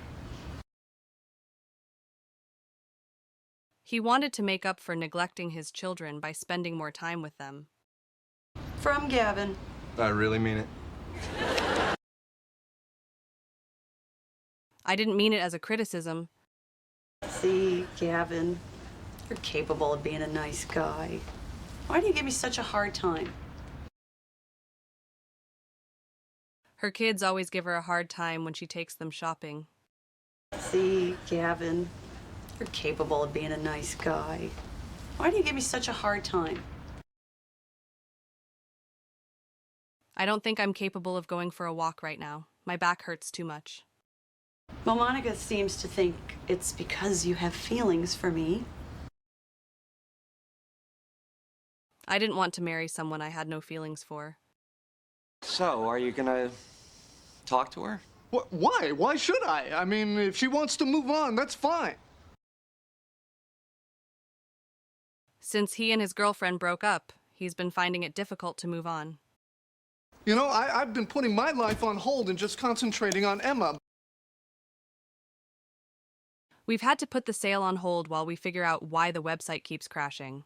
He wanted to make up for neglecting his children by spending more time with them. From Gavin. I really mean it. I didn't mean it as a criticism. See, Gavin, you're capable of being a nice guy. Why do you give me such a hard time? Her kids always give her a hard time when she takes them shopping. See, Gavin, you're capable of being a nice guy. Why do you give me such a hard time? I don't think I'm capable of going for a walk right now. My back hurts too much. Well, Monica seems to think it's because you have feelings for me. I didn't want to marry someone I had no feelings for. So, are you gonna talk to her? Why? Why should I? I mean, if she wants to move on, that's fine. Since he and his girlfriend broke up, he's been finding it difficult to move on. You know, I've been putting my life on hold and just concentrating on Emma. We've had to put the sale on hold while we figure out why the website keeps crashing.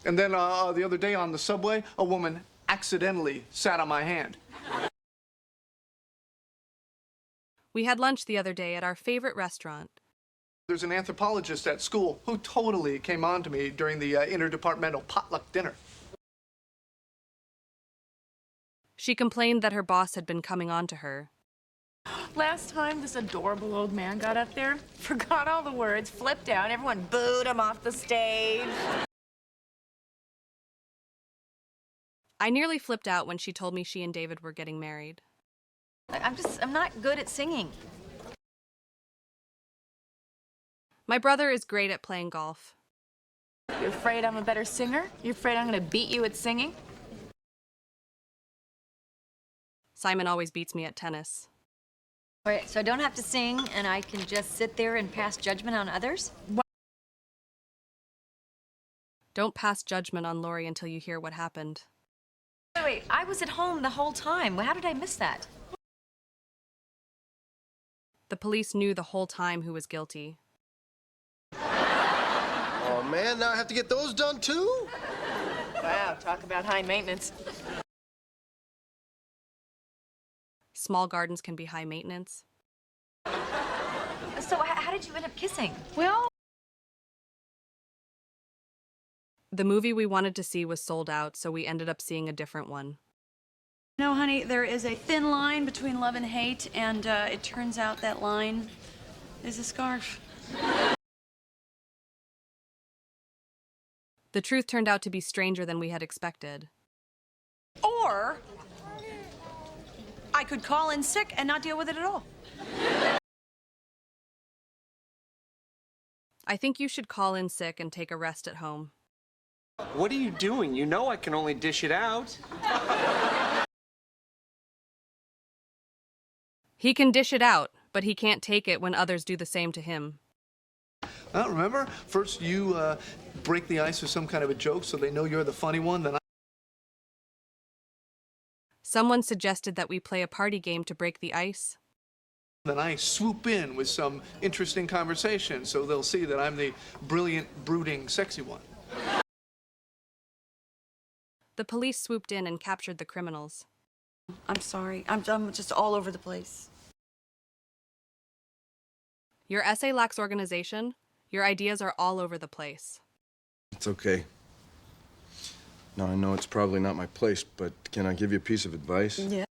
And then the other day on the subway, a woman accidentally sat on my hand. We had lunch the other day at our favorite restaurant. There's an anthropologist at school who totally came on to me during the interdepartmental potluck dinner. She complained that her boss had been coming on to her. Last time, this adorable old man got up there, forgot all the words, flipped out, everyone booed him off the stage. I nearly flipped out when she told me she and David were getting married. I'm not good at singing. My brother is great at playing golf. You're afraid I'm a better singer? You're afraid I'm gonna beat you at singing? Simon always beats me at tennis. All right, so I don't have to sing, and I can just sit there and pass judgment on others? Don't pass judgment on Lori until you hear what happened. Wait, I was at home the whole time. How did I miss that? The police knew the whole time who was guilty. Oh, man, now I have to get those done, too? Wow, talk about high maintenance. Small gardens can be high maintenance. So how did you end up kissing? Well, the movie we wanted to see was sold out, so we ended up seeing a different one. No, honey, there is a thin line between love and hate, and it turns out that line is a scarf. The truth turned out to be stranger than we had expected. Or I could call in sick and not deal with it at all. I think you should call in sick and take a rest at home. What are you doing? You know I can only dish it out. He can dish it out, but he can't take it when others do the same to him. Remember, first you break the ice with some kind of a joke so they know you're the funny one, then Someone suggested that we play a party game to break the ice. Then I swoop in with some interesting conversation so they'll see that I'm the brilliant, brooding, sexy one. The police swooped in and captured the criminals. I'm sorry. I'm just all over the place. Your essay lacks organization. Your ideas are all over the place. It's okay. Now, I know it's probably not my place, but can I give you a piece of advice? Yeah.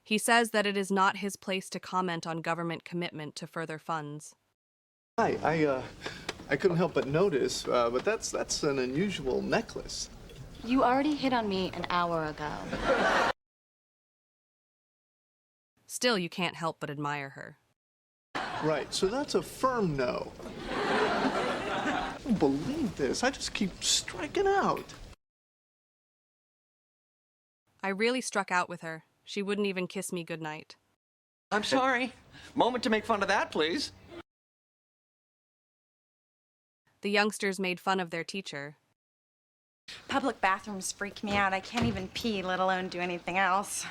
He says that it is not his place to comment on government commitment to further funds. Hi, I couldn't help but notice, but that's an unusual necklace. You already hit on me an hour ago. Still, you can't help but admire her. Right, so that's a firm no. I don't believe this. I just keep striking out. I really struck out with her. She wouldn't even kiss me goodnight. I'm sorry. Moment to make fun of that, please. The youngsters made fun of their teacher. Public bathrooms freak me out. I can't even pee, let alone do anything else.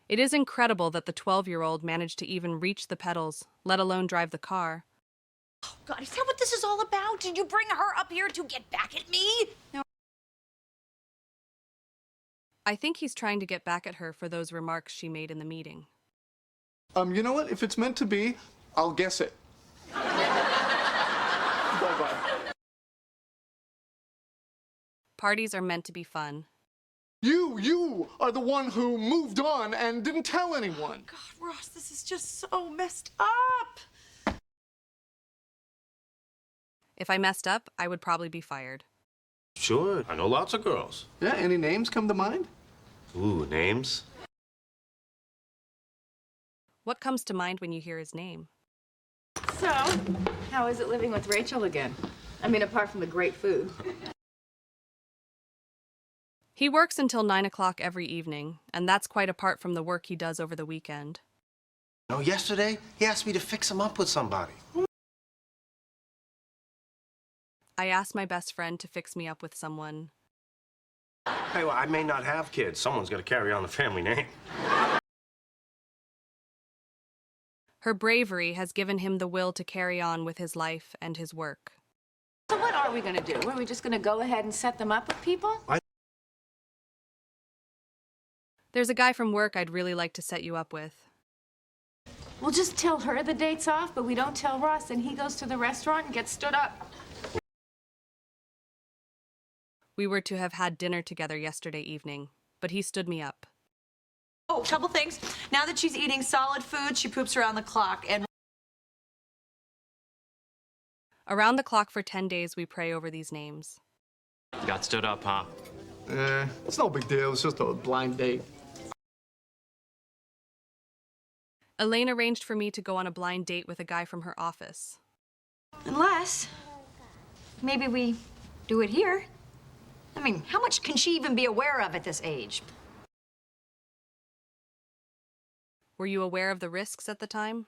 It is incredible that the 12-year-old managed to even reach the pedals, let alone drive the car. Oh, God, is that what this is all about? Did you bring her up here to get back at me? No. I think he's trying to get back at her for those remarks she made in the meeting. You know what? If it's meant to be, I'll guess it. Bye-bye. Parties are meant to be fun. You are the one who moved on and didn't tell anyone. God, Ross, this is just so messed up. If I messed up, I would probably be fired. Sure, I know lots of girls. Yeah, any names come to mind? Ooh, names? What comes to mind when you hear his name? So, how is it living with Rachel again? I mean, apart from the great food. He works until 9 o'clock every evening, and that's quite apart from the work he does over the weekend. No, yesterday, he asked me to fix him up with somebody. I asked my best friend to fix me up with someone. Hey, well, I may not have kids. Someone's got to carry on the family name. Her bravery has given him the will to carry on with his life and his work. So what are we going to do? Are we just going to go ahead and set them up with people? There's a guy from work I'd really like to set you up with. We'll just tell her the date's off, but we don't tell Ross, and he goes to the restaurant and gets stood up. We were to have had dinner together yesterday evening, but he stood me up. Oh, a couple things. Now that she's eating solid food, she poops around the clock. And Around the clock for 10 days, we pray over these names. Got stood up, huh? It's no big deal. It's just a blind date. Elaine arranged for me to go on a blind date with a guy from her office. Unless, maybe we do it here. I mean, how much can she even be aware of at this age? Were you aware of the risks at the time?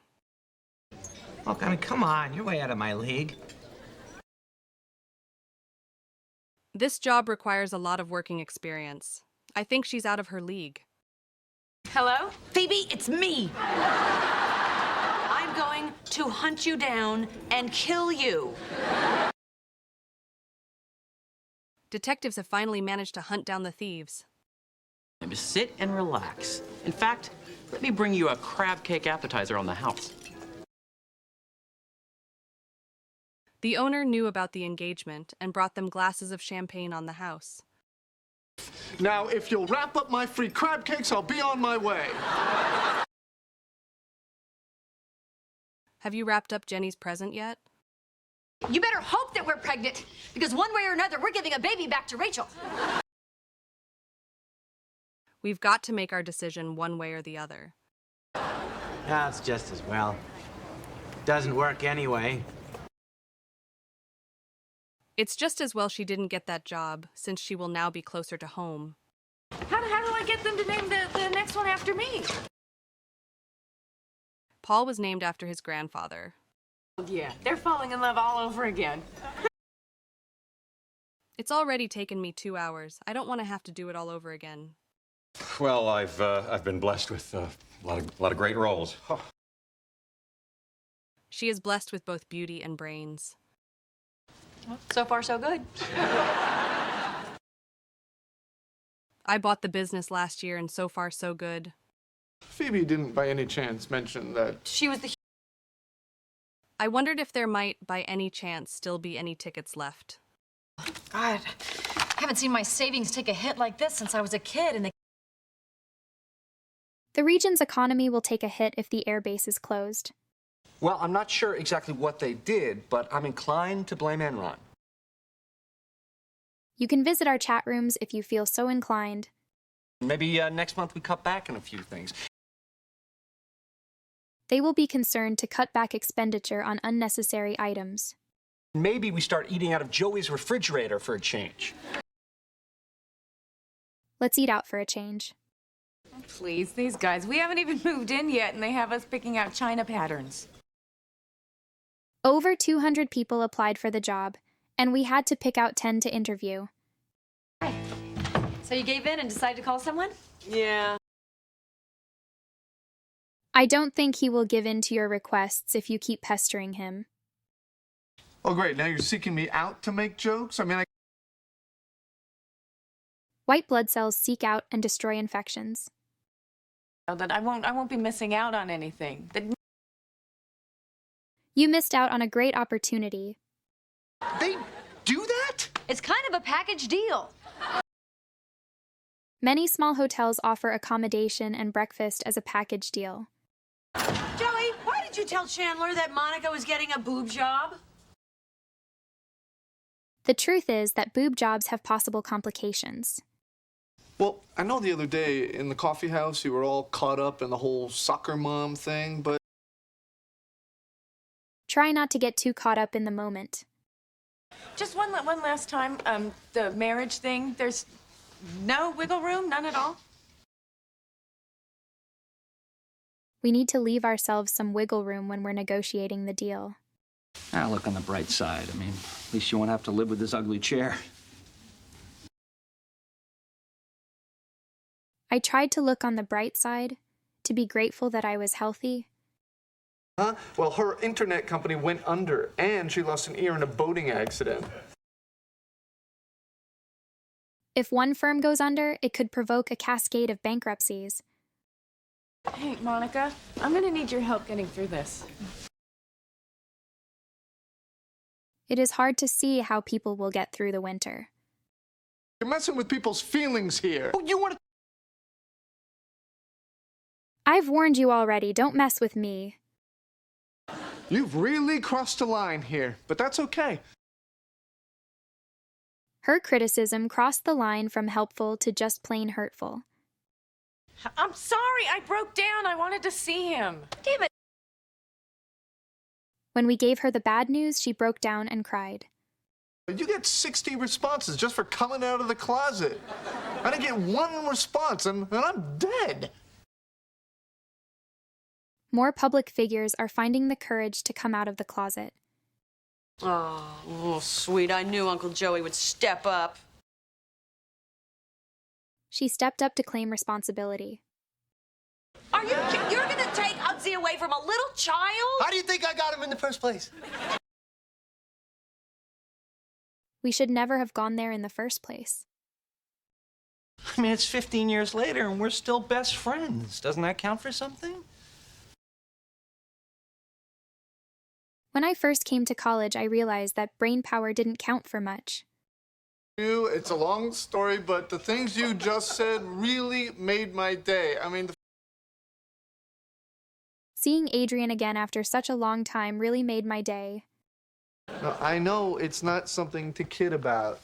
Look, I mean, come on. You're way out of my league. This job requires a lot of working experience. I think she's out of her league. Hello? Phoebe, it's me. I'm going to hunt you down and kill you. Detectives have finally managed to hunt down the thieves. Just sit and relax. In fact, let me bring you a crab cake appetizer on the house. The owner knew about the engagement and brought them glasses of champagne on the house. Now, if you'll wrap up my free crab cakes, I'll be on my way. Have you wrapped up Jenny's present yet? You better hope that we're pregnant, because one way or another, we're giving a baby back to Rachel. We've got to make our decision one way or the other. That's just as well. Doesn't work anyway. It's just as well she didn't get that job, since she will now be closer to home. How do I get them to name the next one after me? Paul was named after his grandfather. Yeah, they're falling in love all over again. It's already taken me 2 hours. I don't want to have to do it all over again. Well, I've been blessed with a lot of great roles. Oh. She is blessed with both beauty and brains. Well, so far, so good. I bought the business last year, and so far, so good. Phoebe didn't by any chance mention that She was the... I wondered if there might, by any chance, still be any tickets left. God, I haven't seen my savings take a hit like this since I was a kid, and The region's economy will take a hit if the airbase is closed. Well, I'm not sure exactly what they did, but I'm inclined to blame Enron. You can visit our chat rooms if you feel so inclined. Maybe next month we cut back on a few things. They will be concerned to cut back expenditure on unnecessary items. Maybe we start eating out of Joey's refrigerator for a change. Let's eat out for a change. Please, these guys, we haven't even moved in yet, and they have us picking out china patterns. Over 200 people applied for the job, and we had to pick out 10 to interview. So you gave in and decided to call someone? Yeah. I don't think he will give in to your requests if you keep pestering him. Oh, great. Now you're seeking me out to make jokes? I mean, White blood cells seek out and destroy infections. That I won't be missing out on anything. You missed out on a great opportunity. They do that? It's kind of a package deal. Many small hotels offer accommodation and breakfast as a package deal. Joey, why did you tell Chandler that Monica was getting a boob job? The truth is that boob jobs have possible complications. well, I know the other day in the coffee house you were all caught up in the whole soccer mom thing, but... Try not to get too caught up in the moment. Just one last time, the marriage thing, there's no wiggle room, none at all? We need to leave ourselves some wiggle room when we're negotiating the deal. Ah, look on the bright side. I mean, at least you won't have to live with this ugly chair. I tried to look on the bright side, to be grateful that I was healthy. Huh? Well, her internet company went under, and she lost an ear in a boating accident. If one firm goes under, it could provoke a cascade of bankruptcies. Hey, Monica, I'm gonna need your help getting through this. It is hard to see how people will get through the winter. You're messing with people's feelings here. Oh, you want to... I've warned you already, don't mess with me. You've really crossed a line here, but that's okay. Her criticism crossed the line from helpful to just plain hurtful. I'm sorry, I broke down. I wanted to see him. Damn it. When we gave her the bad news, she broke down and cried. You get 60 responses just for coming out of the closet. I didn't get one response, and I'm dead. More public figures are finding the courage to come out of the closet. Oh, sweet. I knew Uncle Joey would step up. She stepped up to claim responsibility. Are you kidding? You're gonna take Ugsy away from a little child? How do you think I got him in the first place? We should never have gone there in the first place. I mean, it's 15 years later and we're still best friends. Doesn't that count for something? When I first came to college, I realized that brain power didn't count for much. It's a long story, but the things you just said really made my day. I mean, Seeing Adrian again after such a long time really made my day. no, I know it's not something to kid about.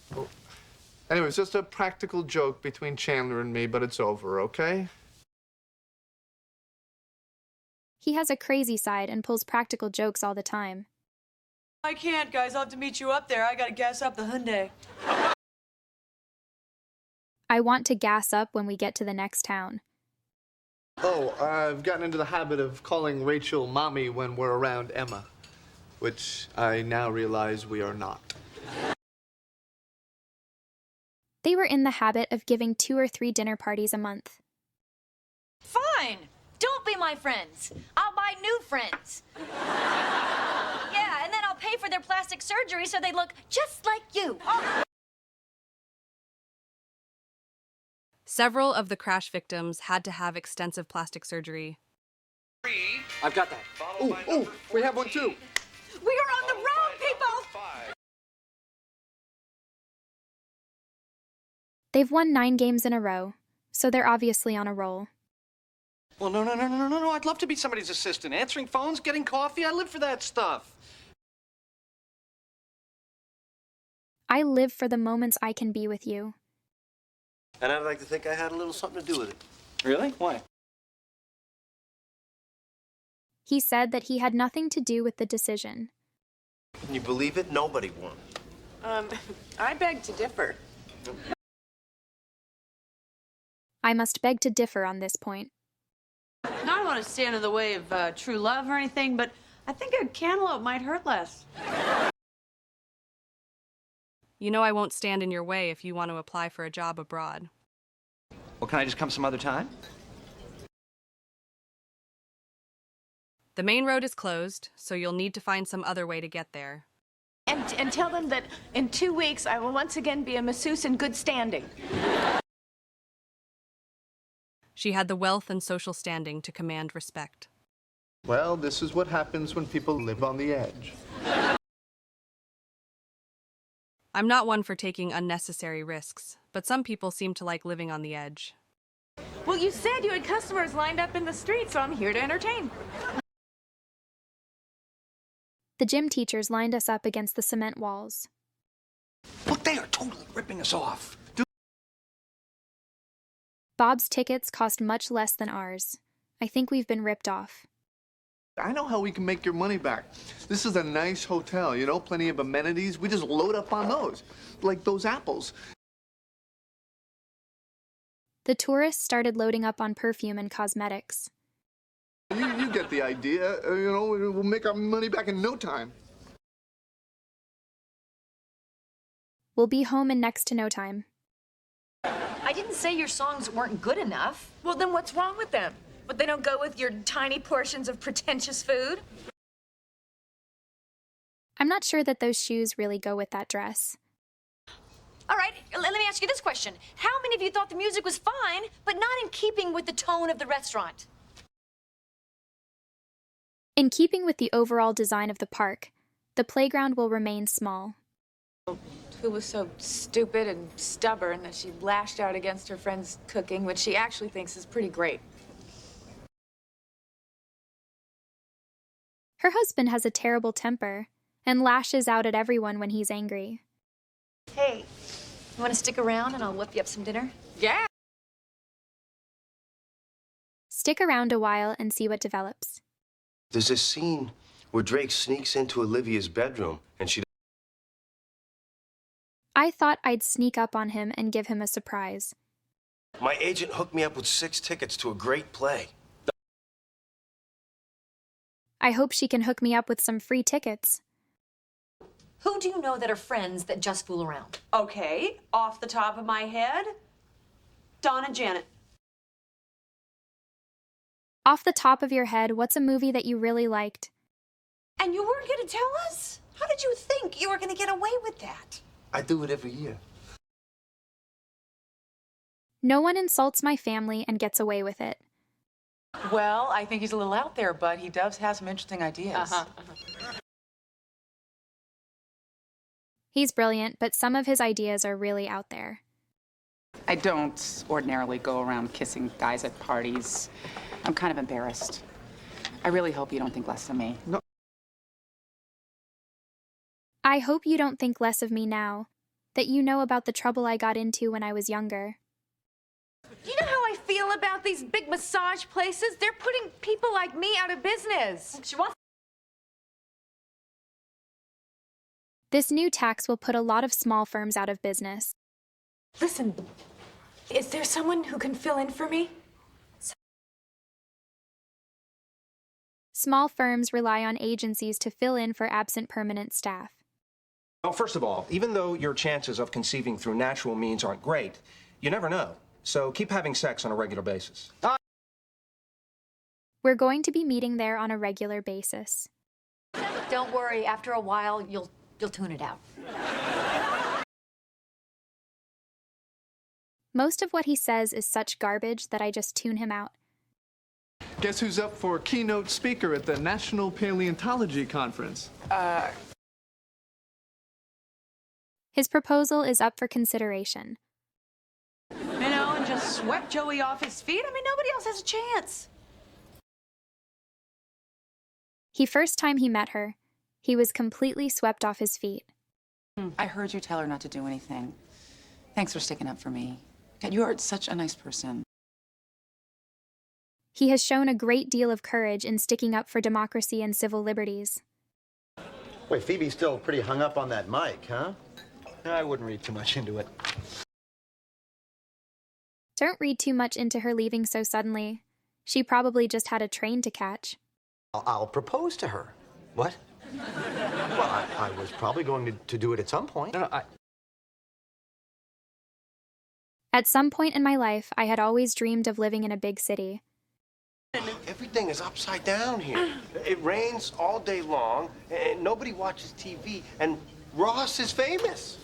Anyway, it's just a practical joke between Chandler and me, but it's over, okay? He has a crazy side and pulls practical jokes all the time. I can't, guys. I'll have to meet you up there. I gotta gas up the Hyundai. I want to gas up when we get to the next town. Oh, I've gotten into the habit of calling Rachel Mommy when we're around Emma, which I now realize we are not. They were in the habit of giving 2 or 3 dinner parties a month. Fine. Don't be my friends. I'll buy new friends. Yeah, and then I'll pay for their plastic surgery so they look just like you. Several of the crash victims had to have extensive plastic surgery. I've got that. Ooh, we have one too. We are on the road, people! They've won 9 games in a row, so they're obviously on a roll. Well, no. I'd love to be somebody's assistant. Answering phones, getting coffee, I live for that stuff. I live for the moments I can be with you. And I'd like to think I had a little something to do with it. Really? Why? He said that he had nothing to do with the decision. Can you believe it? Nobody won. I beg to differ. I must beg to differ on this point. I don't want to stand in the way of true love or anything, but I think a cantaloupe might hurt less. You know I won't stand in your way if you want to apply for a job abroad. Well, can I just come some other time? The main road is closed, so you'll need to find some other way to get there. And tell them that in 2 weeks I will once again be a masseuse in good standing. She had the wealth and social standing to command respect. Well, this is what happens when people live on the edge. I'm not one for taking unnecessary risks, but some people seem to like living on the edge. Well, you said you had customers lined up in the street, so I'm here to entertain. The gym teachers lined us up against the cement walls. Look, they are totally ripping us off. Bob's tickets cost much less than ours. I think we've been ripped off. I know how we can make your money back. This is a nice hotel, you know, plenty of amenities. We just load up on those, like those apples. The tourists started loading up on perfume and cosmetics. You get the idea. You know, we'll make our money back in no time. We'll be home in next to no time. I didn't say your songs weren't good enough. Well, then what's wrong with them? But they don't go with your tiny portions of pretentious food? I'm not sure that those shoes really go with that dress. All right, let me ask you this question. How many of you thought the music was fine, but not in keeping with the tone of the restaurant? In keeping with the overall design of the park, the playground will remain small. Who was so stupid and stubborn that she lashed out against her friend's cooking, which she actually thinks is pretty great. Her husband has a terrible temper and lashes out at everyone when he's angry. Hey, you want to stick around and I'll whip you up some dinner? Yeah. Stick around a while and see what develops. There's this scene where Drake sneaks into Olivia's bedroom and she... I thought I'd sneak up on him and give him a surprise. My agent hooked me up with 6 tickets to a great play. I hope she can hook me up with some free tickets. Who do you know that are friends that just fool around? Okay, off the top of my head, Dawn and Janet. Off the top of your head, what's a movie that you really liked? And you weren't going to tell us? How did you think you were going to get away with that? I do it every year. No one insults my family and gets away with it. Well, I think he's a little out there, but he does have some interesting ideas. He's brilliant, but some of his ideas are really out there. I don't ordinarily go around kissing guys at parties. I'm kind of embarrassed. I really hope you don't think less of me. No. I hope you don't think less of me now, that you know about the trouble I got into when I was younger. Do you know how I feel about these big massage places? They're putting people like me out of business. She wants. This new tax will put a lot of small firms out of business. Listen, is there someone who can fill in for me? Small firms rely on agencies to fill in for absent permanent staff. Well, first of all, even though your chances of conceiving through natural means aren't great, you never know. So keep having sex on a regular basis. We're going to be meeting there on a regular basis. Don't worry, after a while, you'll tune it out. Most of what he says is such garbage that I just tune him out. Guess who's up for keynote speaker at the National Paleontology Conference? His proposal is up for consideration. You know, and just swept Joey off his feet. I mean, nobody else has a chance. First time he met her, he was completely swept off his feet. I heard you tell her not to do anything. Thanks for sticking up for me. God, you are such a nice person. He has shown a great deal of courage in sticking up for democracy and civil liberties. Wait, Phoebe's still pretty hung up on that mic, huh? I wouldn't read too much into it. Don't read too much into her leaving so suddenly. She probably just had a train to catch. I'll propose to her. What? Well, I was probably going to do it at some point. At some point in my life, I had always dreamed of living in a big city. Everything is upside down here. It rains all day long, and nobody watches TV, and Ross is famous.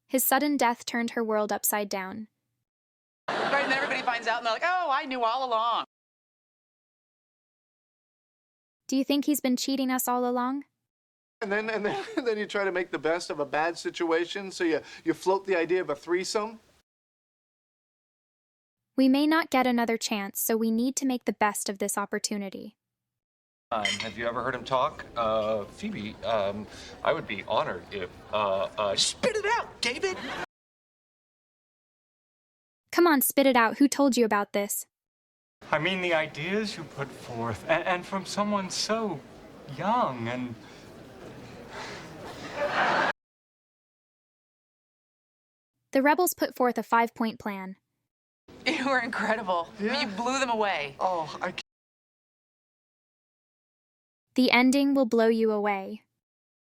His sudden death turned her world upside down. Right, and then everybody finds out and they're like, oh, I knew all along. Do you think he's been cheating us all along? And then you try to make the best of a bad situation, so you float the idea of a threesome? We may not get another chance, so we need to make the best of this opportunity. Have you ever heard him talk? Phoebe, I would be honored if, Spit it out, David! Come on, spit it out. Who told you about this? I mean, the ideas you put forth, and from someone so young and... The rebels put forth a 5-point plan. You were incredible. Yeah. I mean, you blew them away. Oh, The ending will blow you away.